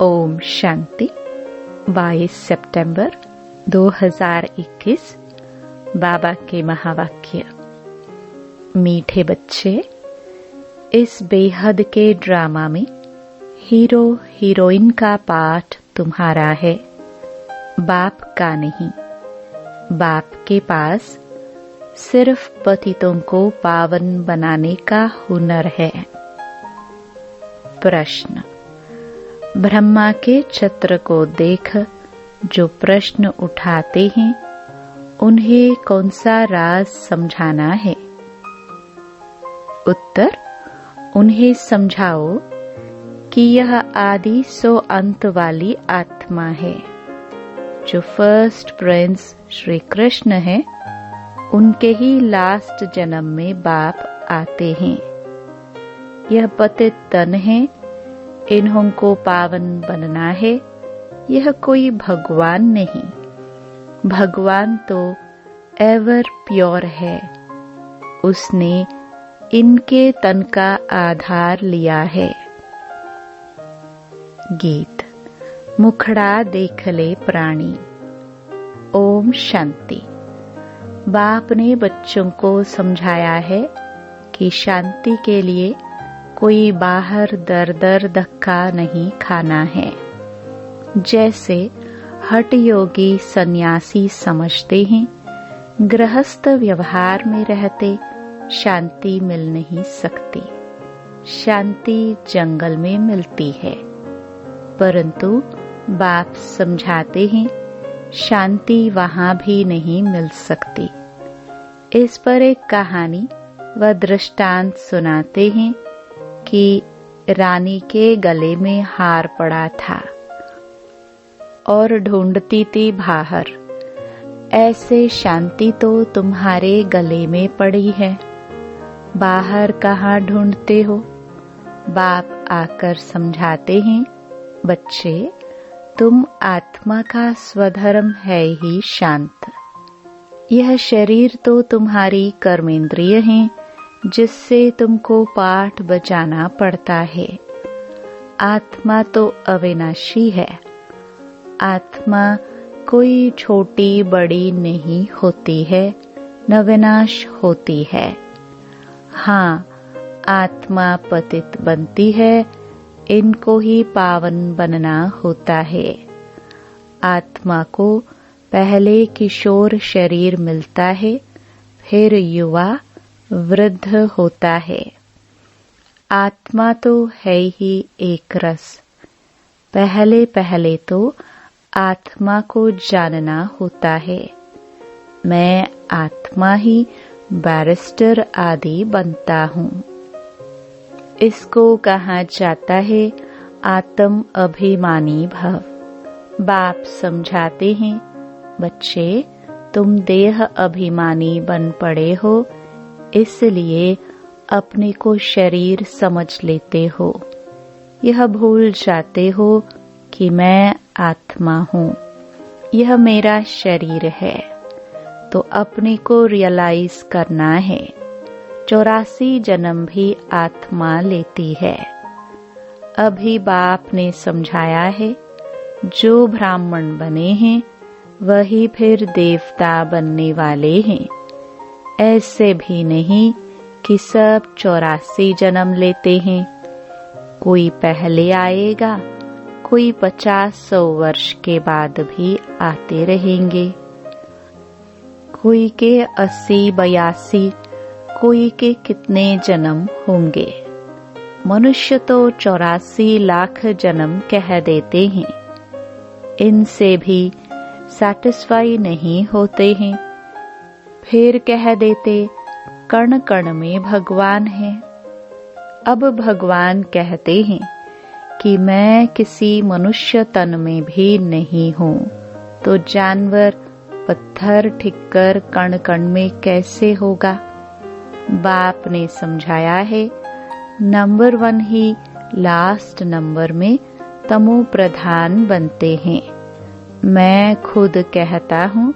ओम शांति। 22 सितंबर 2021। बाबा के महावाक्य। मीठे बच्चे, इस बेहद के ड्रामा में हीरो हीरोइन का पाठ तुम्हारा है, बाप का नहीं। बाप के पास सिर्फ पतितों को पावन बनाने का हुनर है। प्रश्न। ब्रह्मा के चित्र को देख जो प्रश्न उठाते हैं उन्हें कौन सा राज समझाना है? उत्तर। उन्हें समझाओ कि यह आदि सो अंत वाली आत्मा है। जो फर्स्ट प्रिंस श्री कृष्ण है, उनके ही लास्ट जन्म में बाप आते हैं। यह पतित तन है, इन्हों को पावन बनना है। यह कोई भगवान नहीं, भगवान तो एवर प्योर है। उसने इनके तन का आधार लिया है। गीत। मुखड़ा देख ले प्राणी। ओम शांति। बाप ने बच्चों को समझाया है कि शांति के लिए कोई बाहर दर दर धक्का नहीं खाना है। जैसे हठ योगी सन्यासी समझते हैं, गृहस्थ व्यवहार में रहते शांति मिल नहीं सकती। शांति जंगल में मिलती है, परंतु बाप समझाते हैं शांति वहां भी नहीं मिल सकती। इस पर एक कहानी व दृष्टांत सुनाते हैं कि रानी के गले में हार पड़ा था और ढूंढती थी बाहर। ऐसे शांति तो तुम्हारे गले में पड़ी है, बाहर कहाँ ढूंढते हो? बाप आकर समझाते हैं, बच्चे तुम आत्मा का स्वधर्म है ही शांत। यह शरीर तो तुम्हारी कर्मेंद्रिय है, जिससे तुमको पाठ बजाना पड़ता है। आत्मा तो अविनाशी है। आत्मा कोई छोटी बड़ी नहीं होती है, न विनाश होती है। हाँ, आत्मा पतित बनती है, इनको ही पावन बनना होता है। आत्मा को पहले किशोर शरीर मिलता है, फिर युवा वृद्ध होता है। आत्मा तो है ही एक रस। पहले पहले तो आत्मा को जानना होता है। मैं आत्मा ही बैरिस्टर आदि बनता हूँ। इसको कहा जाता है आत्म अभिमानी भव। बाप समझाते हैं, बच्चे तुम देह अभिमानी बन पड़े हो, इसलिए अपने को शरीर समझ लेते हो। यह भूल जाते हो कि मैं आत्मा हूँ, यह मेरा शरीर है। तो अपने को रियलाइज करना है। 84 जन्म भी आत्मा लेती है। अभी बाप ने समझाया है, जो ब्राह्मण बने हैं वही फिर देवता बनने वाले हैं। ऐसे भी नहीं कि सब 84 जन्म लेते हैं। कोई पहले आएगा, कोई 50-100 वर्ष के बाद भी आते रहेंगे। कोई के 80-82, कोई के कितने जन्म होंगे। मनुष्य तो 84 लाख जन्म कह देते हैं। इनसे भी सैटिस्फाई नहीं होते हैं। फिर कह देते कण कण में भगवान है। अब भगवान कहते हैं कि मैं किसी मनुष्य तन में भी नहीं हूँ, तो जानवर पत्थर ठिक्कर कण कण में कैसे होगा? बाप ने समझाया है, नंबर 1 ही लास्ट नंबर में तमो प्रधान बनते हैं। मैं खुद कहता हूँ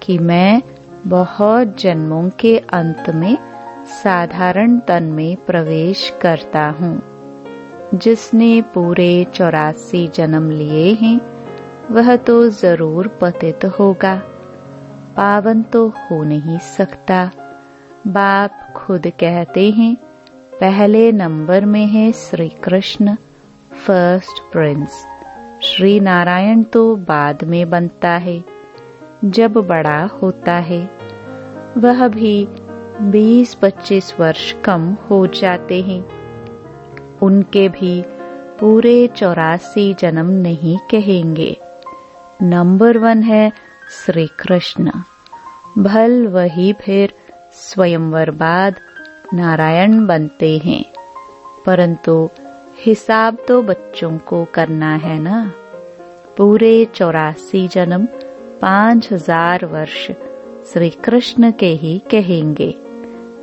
कि मैं बहुत जन्मों के अंत में साधारण तन में प्रवेश करता हूँ। जिसने पूरे 84 जन्म लिए हैं वह तो जरूर पतित होगा, पावन तो हो नहीं सकता। बाप खुद कहते हैं पहले नंबर में है श्री कृष्ण, फर्स्ट प्रिंस। श्री नारायण तो बाद में बनता है, जब बड़ा होता है। वह भी 20-25 वर्ष कम हो जाते हैं। उनके भी पूरे 84 जन्म नहीं कहेंगे। नंबर 1 है श्री कृष्ण। भल वही फिर स्वयंवर बाद नारायण बनते हैं, परंतु हिसाब तो बच्चों को करना है ना। पूरे 84 जन्म 5000 वर्ष श्री कृष्ण के ही कहेंगे।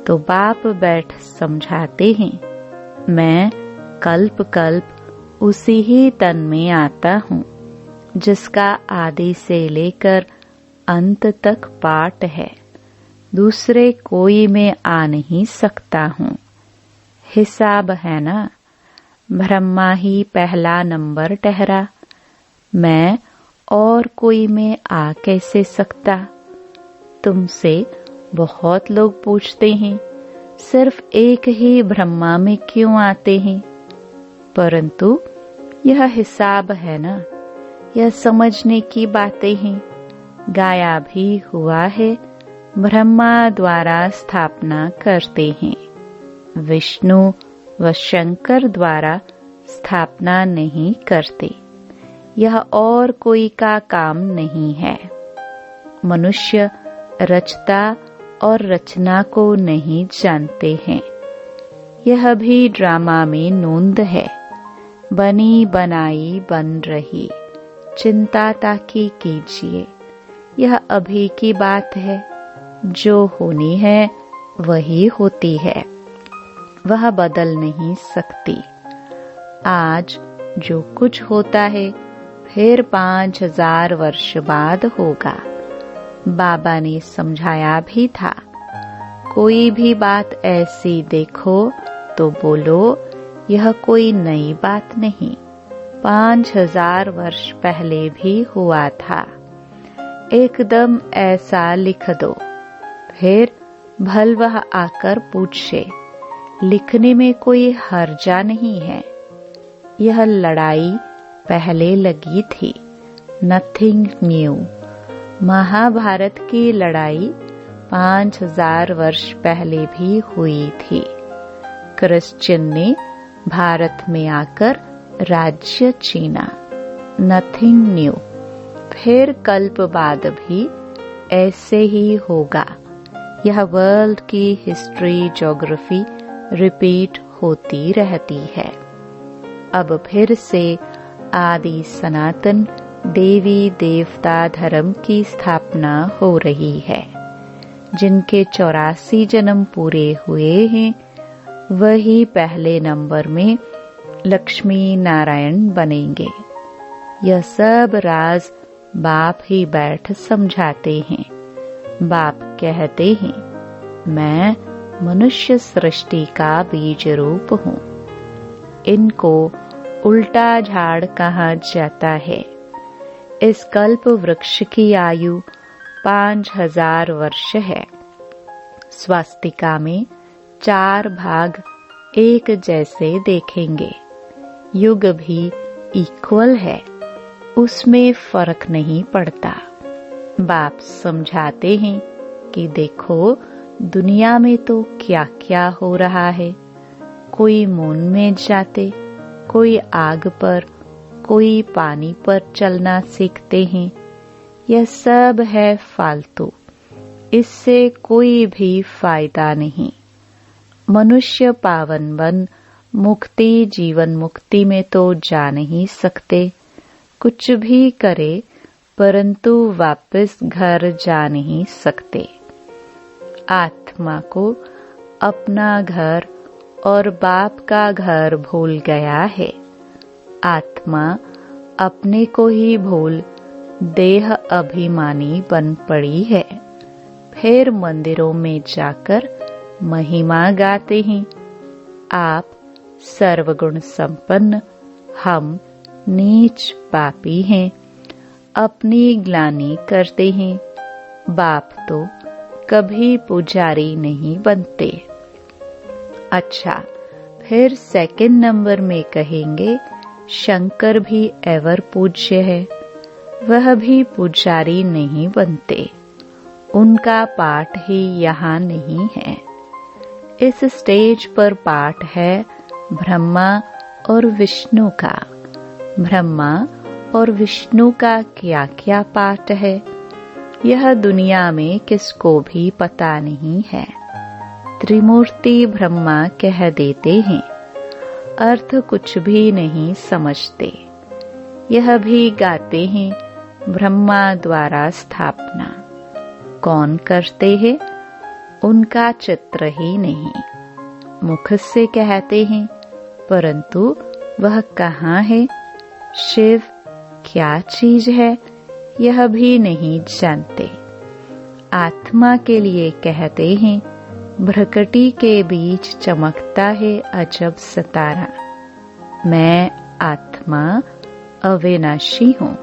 तो बाप बैठ समझाते हैं, मैं कल्प कल्प उसी ही तन में आता हूँ जिसका आदि से लेकर अंत तक पाठ है। दूसरे कोई में आ नहीं सकता हूँ। हिसाब है ना। ब्रह्मा ही पहला नंबर ठहरा, मैं और कोई में आ कैसे सकता। तुमसे बहुत लोग पूछते हैं सिर्फ एक ही ब्रह्मा में क्यों आते हैं, परंतु यह हिसाब है ना। यह समझने की बातें हैं। गाया भी हुआ है, ब्रह्मा द्वारा स्थापना करते हैं, विष्णु व शंकर द्वारा स्थापना नहीं करते। यह और कोई का काम नहीं है। मनुष्य रचता और रचना को नहीं जानते हैं। यह भी ड्रामा में नोंद है। बनी बनाई बन रही, चिंता ताकि कीजिए। यह अभी की बात है। जो होनी है वही होती है, वह बदल नहीं सकती। आज जो कुछ होता है फिर 5000 वर्ष बाद होगा। बाबा ने समझाया भी था, कोई भी बात ऐसी देखो तो बोलो यह कोई नई बात नहीं, 5000 वर्ष पहले भी हुआ था। एकदम ऐसा लिख दो, फिर भल वह आकर पूछे। लिखने में कोई हर्जा नहीं है। यह लड़ाई पहले लगी थी, नथिंग न्यू। महाभारत की लड़ाई 5000 वर्ष पहले भी हुई थी। क्रिश्चियन ने भारत में आकर राज्य छीना, नथिंग न्यू। फिर कल्प बाद भी ऐसे ही होगा। यह वर्ल्ड की हिस्ट्री ज्योग्राफी रिपीट होती रहती है। अब फिर से आदि सनातन देवी देवता धर्म की स्थापना हो रही है। जिनके 84 जन्म पूरे हुए हैं वही पहले नंबर में लक्ष्मी नारायण बनेंगे। यह सब राज बाप ही बैठ समझाते हैं। बाप कहते हैं, मैं मनुष्य सृष्टि का बीज रूप हूँ। इनको उल्टा झाड़ कहा जाता है। इस कल्प वृक्ष की आयु 5000 वर्ष है। स्वास्तिका में 4 भाग एक जैसे देखेंगे। युग भी इक्वल है, उसमें फर्क नहीं पड़ता। बाप समझाते हैं कि देखो दुनिया में तो क्या क्या हो रहा है। कोई मून में जाते, कोई आग पर, कोई पानी पर चलना सीखते हैं। यह सब है फालतू, इससे कोई भी फायदा नहीं। मनुष्य पावन बन मुक्ति जीवन मुक्ति में तो जा नहीं सकते। कुछ भी करे परंतु वापस घर जा नहीं सकते। आत्मा को अपना घर और बाप का घर भूल गया है। आत्मा अपने को ही भूल देह अभिमानी बन पड़ी है। फिर मंदिरों में जाकर महिमा गाते हैं। आप सर्वगुण संपन्न हम नीच पापी हैं, अपनी ग्लानि करते हैं। बाप तो कभी पुजारी नहीं बनते। अच्छा, फिर सेकंड नंबर में कहेंगे शंकर भी एवर पूज्य है, वह भी पुजारी नहीं बनते, उनका पाठ ही यहाँ नहीं है। इस स्टेज पर पाठ है ब्रह्मा और विष्णु का। ब्रह्मा और विष्णु का क्या क्या पाठ है, यह दुनिया में किसको भी पता नहीं है। त्रिमूर्ति ब्रह्मा कह देते हैं, अर्थ कुछ भी नहीं समझते। यह भी गाते हैं ब्रह्मा द्वारा स्थापना। कौन करते हैं, उनका चित्र ही नहीं। मुख से कहते हैं, परंतु वह कहाँ है? शिव क्या चीज है, यह भी नहीं जानते। आत्मा के लिए कहते हैं, भ्रकटी के बीच चमकता है अजब सितारा। मैं आत्मा अविनाशी हूँ,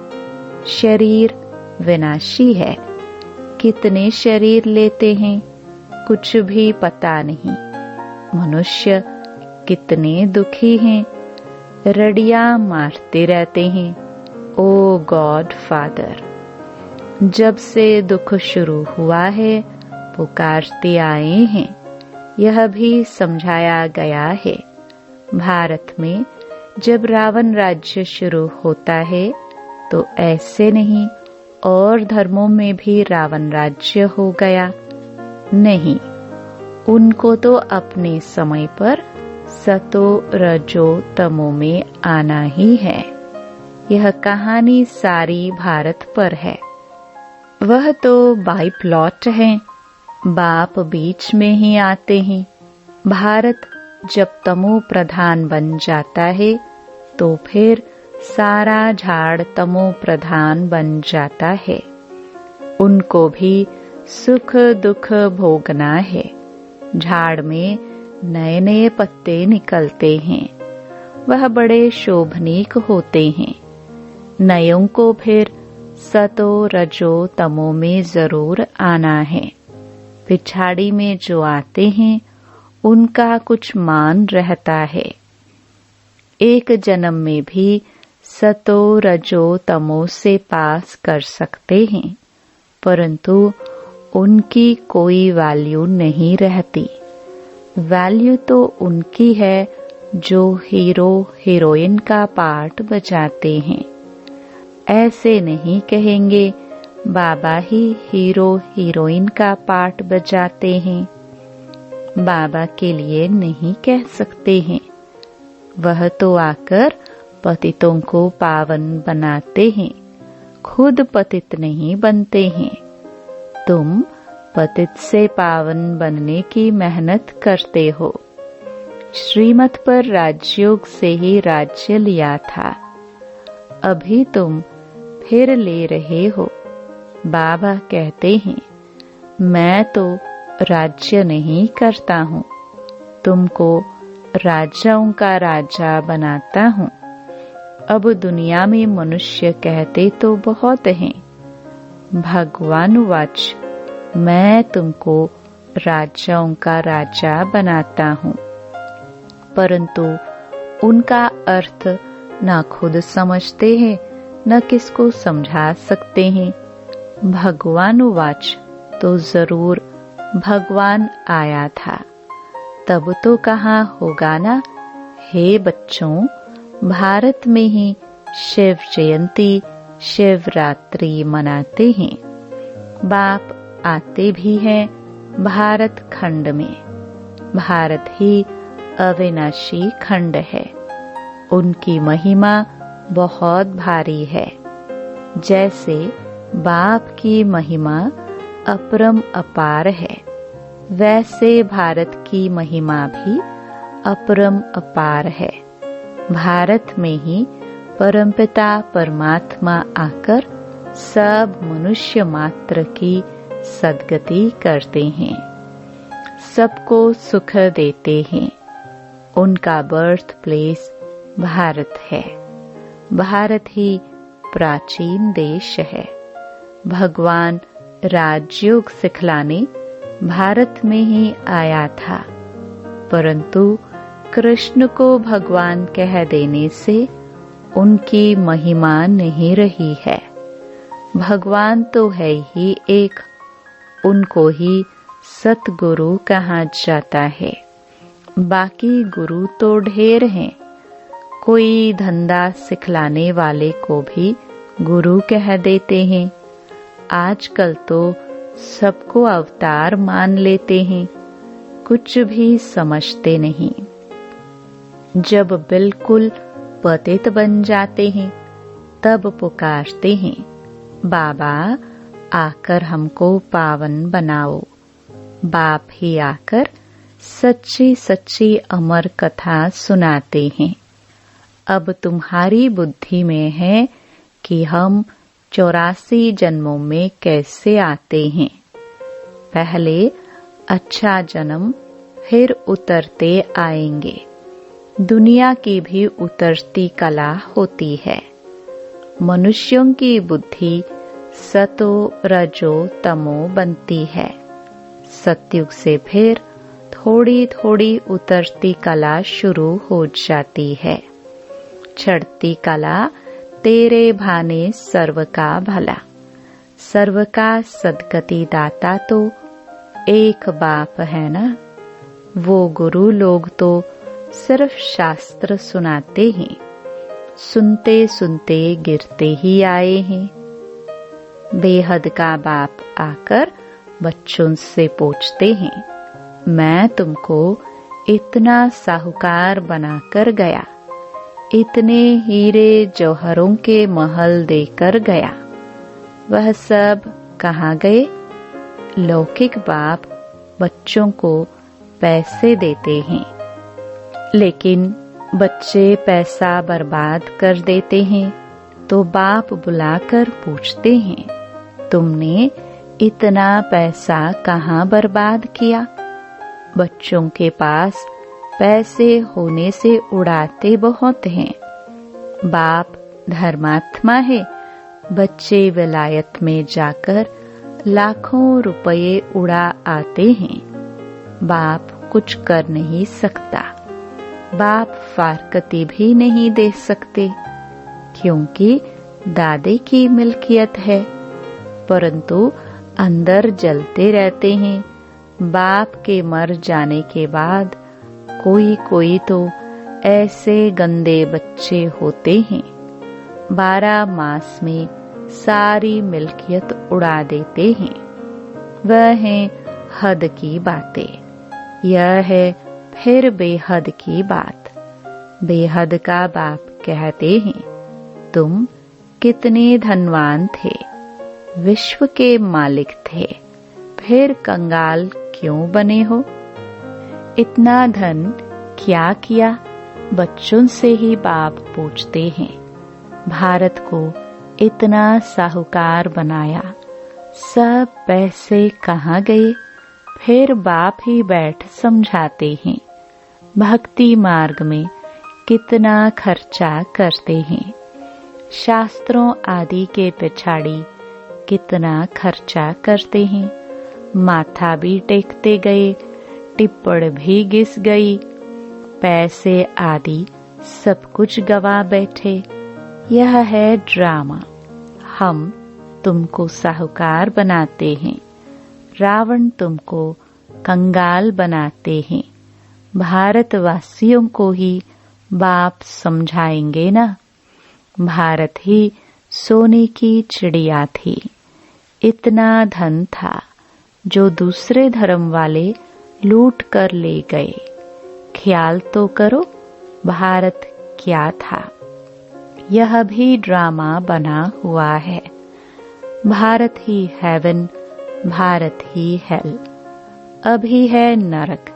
शरीर विनाशी है। कितने शरीर लेते हैं, कुछ भी पता नहीं। मनुष्य कितने दुखी हैं, रड़ियां मारते रहते हैं। ओ गॉड फादर, जब से दुख शुरू हुआ है पुकारते आए हैं। यह भी समझाया गया है। भारत में जब रावण राज्य शुरू होता है तो ऐसे नहीं और धर्मों में भी रावण राज्य हो गया नहीं। उनको तो अपने समय पर सतो रजो तमो में आना ही है। यह कहानी सारी भारत पर है। वह तो बाई प्लॉट है, बाप बीच में ही आते हैं। भारत जब तमो प्रधान बन जाता है तो फिर सारा झाड़ तमो प्रधान बन जाता है। उनको भी सुख दुख भोगना है। झाड़ में नए नए पत्ते निकलते हैं, वह बड़े शोभनीक होते हैं। नयों को फिर सतो रजो तमो में जरूर आना है। पिछाड़ी में जो आते हैं उनका कुछ मान रहता है। एक जन्म में भी सतो रजो तमो से पास कर सकते हैं, परंतु उनकी कोई वैल्यू नहीं रहती। वैल्यू तो उनकी है जो हीरो हीरोइन का पार्ट बजाते हैं। ऐसे नहीं कहेंगे बाबा ही हीरो हीरोइन का पार्ट बजाते हैं। बाबा के लिए नहीं कह सकते हैं। वह तो आकर पतितों को पावन बनाते हैं, खुद पतित नहीं बनते हैं। तुम पतित से पावन बनने की मेहनत करते हो। श्रीमत पर राजयोग से ही राज्य लिया था, अभी तुम फिर ले रहे हो। बाबा कहते हैं, मैं तो राज्य नहीं करता हूँ, तुमको राजाओं का राजा बनाता हूँ। अब दुनिया में मनुष्य कहते तो बहुत हैं। भगवान वाच, मैं तुमको राजाओं का राजा बनाता हूँ, परंतु उनका अर्थ न खुद समझते हैं न किसको समझा सकते हैं। भगवान वाच तो जरूर भगवान आया था, तब तो कहाँ होगा ना। हे बच्चों, भारत में ही शिव जयंती शिवरात्रि मनाते हैं। बाप आते भी हैं भारत खंड में। भारत ही अविनाशी खंड है। उनकी महिमा बहुत भारी है। जैसे बाप की महिमा अपरम अपार है, वैसे भारत की महिमा भी अपरम अपार है। भारत में ही परमपिता परमात्मा आकर सब मनुष्य मात्र की सद्गति करते हैं, सबको सुख देते हैं। उनका बर्थ प्लेस भारत है। भारत ही प्राचीन देश है। भगवान राजयोग सिखलाने भारत में ही आया था, परंतु कृष्ण को भगवान कह देने से उनकी महिमा नहीं रही है। भगवान तो है ही एक, उनको ही सतगुरु कहा जाता है। बाकी गुरु तो ढेर हैं। कोई धंधा सिखलाने वाले को भी गुरु कह देते हैं। आजकल तो सबको अवतार मान लेते हैं, कुछ भी समझते नहीं। जब बिल्कुल पतित बन जाते हैं तब पुकारते हैं, बाबा आकर हमको पावन बनाओ। बाप ही आकर सच्ची सच्ची अमर कथा सुनाते हैं। अब तुम्हारी बुद्धि में है कि हम 84 जन्मों में कैसे आते हैं। पहले अच्छा जन्म, फिर उतरते आएंगे। दुनिया की भी उतरती कला होती है। मनुष्यों की बुद्धि सतो रजो तमो बनती है। सतयुग से फिर थोड़ी थोड़ी उतरती कला शुरू हो जाती है। चढ़ती कला तेरे भाने सर्व का भला। सर्व का सद्गति दाता तो एक बाप है ना। वो गुरु लोग तो सिर्फ शास्त्र सुनाते हैं, सुनते सुनते गिरते ही आए हैं। बेहद का बाप आकर बच्चों से पूछते हैं, मैं तुमको इतना साहूकार बनाकर गया, इतने हीरे जौहरों के महल देकर गया, वह सब कहाँ गए? लौकिक बाप बच्चों को पैसे देते हैं, लेकिन बच्चे पैसा बर्बाद कर देते हैं तो बाप बुलाकर पूछते हैं, तुमने इतना पैसा कहाँ बर्बाद किया? बच्चों के पास पैसे होने से उड़ाते बहुत हैं। बाप धर्मात्मा है। बच्चे विलायत में जाकर लाखों रुपए उड़ा आते हैं। बाप कुछ कर नहीं सकता। बाप फारकती भी नहीं दे सकते, क्योंकि दादे की मिल्कियत है। परंतु अंदर जलते रहते हैं। बाप के मर जाने के बाद कोई कोई तो ऐसे गंदे बच्चे होते हैं, 12 मास में सारी मिल्कियत उड़ा देते हैं। वह है हद की बातें। यह है फिर बेहद की बात। बेहद का बाप कहते हैं, तुम कितने धनवान थे, विश्व के मालिक थे, फिर कंगाल क्यों बने हो? इतना धन क्या किया? बच्चों से ही बाप पूछते हैं। भारत को इतना साहूकार बनाया, सब पैसे कहाँ गए? फिर बाप ही बैठ समझाते हैं। भक्ति मार्ग में कितना खर्चा करते हैं, शास्त्रों आदि के पिछाड़ी कितना खर्चा करते हैं। माथा भी टेकते गए, टिप्पण भी घिस गई, पैसे आदि सब कुछ गवा बैठे। यह है ड्रामा। हम तुमको साहूकार बनाते हैं, रावण तुमको कंगाल बनाते हैं। भारतवासियों को ही बाप समझाएंगे ना। भारत ही सोने की चिड़िया थी। इतना धन था जो दूसरे धर्म वाले लूट कर ले गए। ख्याल तो करो भारत क्या था। यह भी ड्रामा बना हुआ है। भारत ही हेवन, भारत ही हेल, अभी है नरक।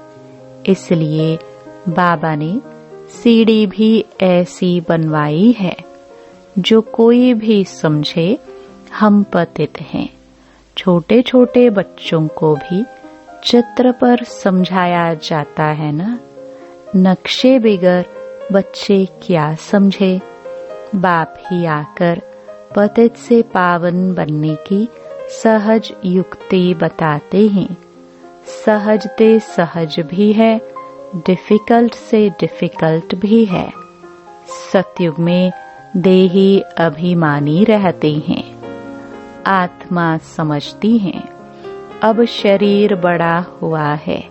इसलिए बाबा ने सीढ़ी भी ऐसी बनवाई है जो कोई भी समझे हम पतित हैं। छोटे छोटे बच्चों को भी चित्र पर समझाया जाता है ना। नक्शे बिगर बच्चे क्या समझे। बाप ही आकर पतित से पावन बनने की सहज युक्ति बताते हैं। सहज ते सहज भी है, डिफिकल्ट से डिफिकल्ट भी है। सतयुग में देही अभिमानी रहते हैं, आत्मा समझती हैं अब शरीर बड़ा हुआ है,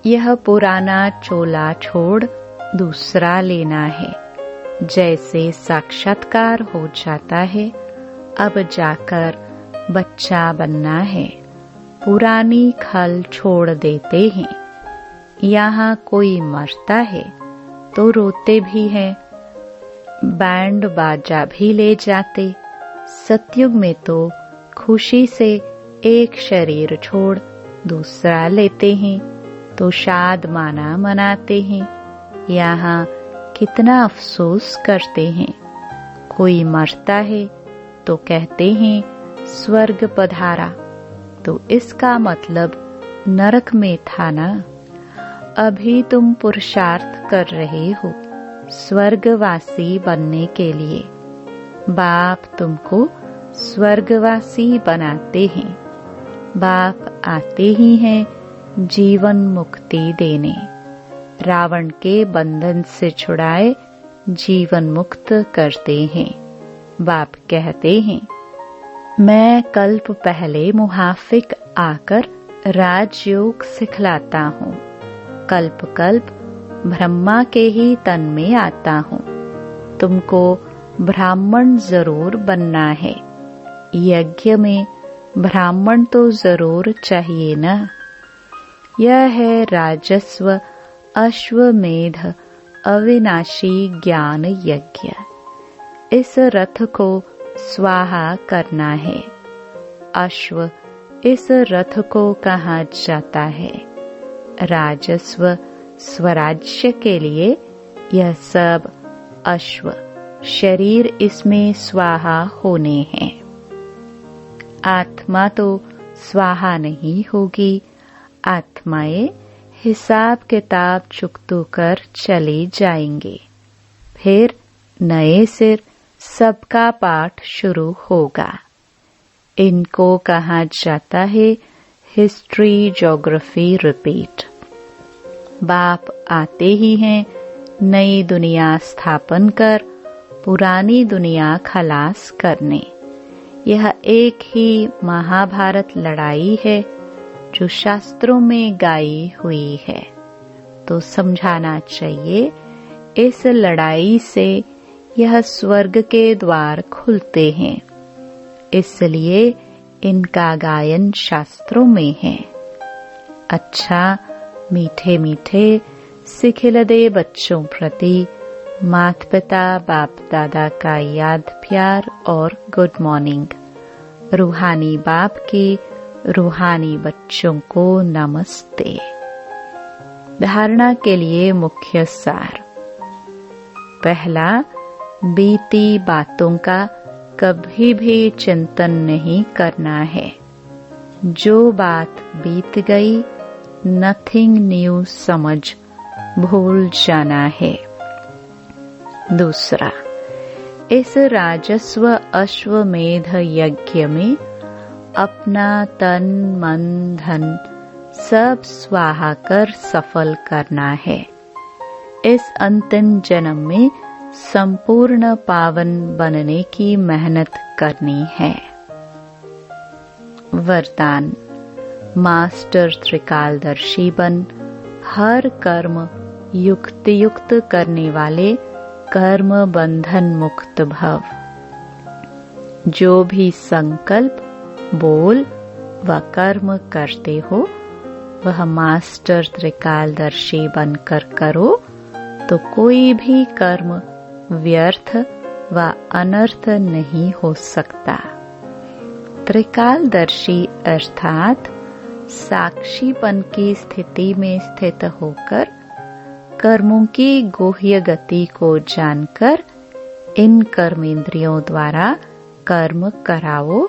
यह पुराना चोला छोड़ दूसरा लेना है। जैसे साक्षात्कार हो जाता है, अब जाकर बच्चा बनना है। पुरानी खल छोड़ देते हैं। यहाँ कोई मरता है तो रोते भी हैं, बैंड बाजा भी ले जाते। सतयुग में तो खुशी से एक शरीर छोड़ दूसरा लेते हैं तो शादमाना मनाते हैं। यहाँ कितना अफसोस करते हैं। कोई मरता है तो कहते हैं स्वर्ग पधारा, तो इसका मतलब नरक में था ना। अभी तुम पुरुषार्थ कर रहे हो स्वर्गवासी बनने के लिए। बाप तुमको स्वर्गवासी बनाते हैं। बाप आते ही हैं जीवन मुक्ति देने। रावण के बंधन से छुड़ाए जीवन मुक्त करते हैं। बाप कहते हैं मैं कल्प पहले मुहाफिक आकर राजयोग सिखलाता हूँ। कल्प कल्प ब्रह्मा के ही तन में आता हूँ। तुमको ब्राह्मण जरूर बनना है। यज्ञ में ब्राह्मण तो जरूर चाहिए ना। यह है राजस्व अश्वमेध अविनाशी ज्ञान यज्ञ। इस रथ को स्वाहा करना है। अश्व इस रथ को कहा जाता है। राजस्व स्वराज्य के लिए यह सब अश्व शरीर इसमें स्वाहा होने हैं। आत्मा तो स्वाहा नहीं होगी। आत्माएं हिसाब किताब चुकतो कर चले जाएंगे। फिर नए सिर सबका पाठ शुरू होगा। इनको कहा जाता है हिस्ट्री ज्योग्राफी रिपीट। बाप आते ही हैं नई दुनिया स्थापन कर पुरानी दुनिया खलास करने। यह एक ही महाभारत लड़ाई है जो शास्त्रों में गाई हुई है। तो समझाना चाहिए इस लड़ाई से यह स्वर्ग के द्वार खुलते हैं। इसलिए इनका गायन शास्त्रों में है। अच्छा मीठे मीठे सिखिल दे बच्चों प्रति माता पिता बाप दादा का याद प्यार और गुड मॉर्निंग। रूहानी बाप के रूहानी बच्चों को नमस्ते। धारणा के लिए मुख्य सार। पहला, बीती बातों का कभी भी चिंतन नहीं करना है। जो बात बीत गई नथिंग न्यू समझ भूल जाना है। दूसरा, इस राजस्व अश्वमेध यज्ञ में अपना तन मन धन सब स्वाहा कर सफल करना है। इस अंतिम जन्म में संपूर्ण पावन बनने की मेहनत करनी है। वरदान, मास्टर त्रिकालदर्शी बन हर कर्म युक्त युक्त करने वाले कर्म बंधन मुक्त भव। जो भी संकल्प बोल व कर्म करते हो वह मास्टर त्रिकालदर्शी बनकर करो तो कोई भी कर्म व्यर्थ व अनर्थ नहीं हो सकता। त्रिकालदर्शी अर्थात साक्षीपन की स्थिति में स्थित होकर कर्मों की गुह्य गति को जानकर इन कर्मेंद्रियों द्वारा कर्म कराओ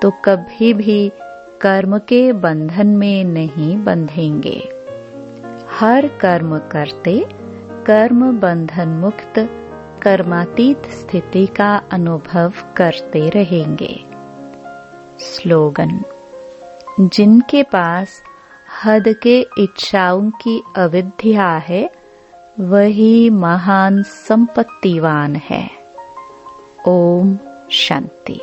तो कभी भी कर्म के बंधन में नहीं बंधेंगे। हर कर्म करते कर्म बंधन मुक्त कर्मातीत स्थिति का अनुभव करते रहेंगे। स्लोगन: जिनके पास हद के इच्छाओं की अविद्या है वही महान संपत्तिवान है। ओम शांति।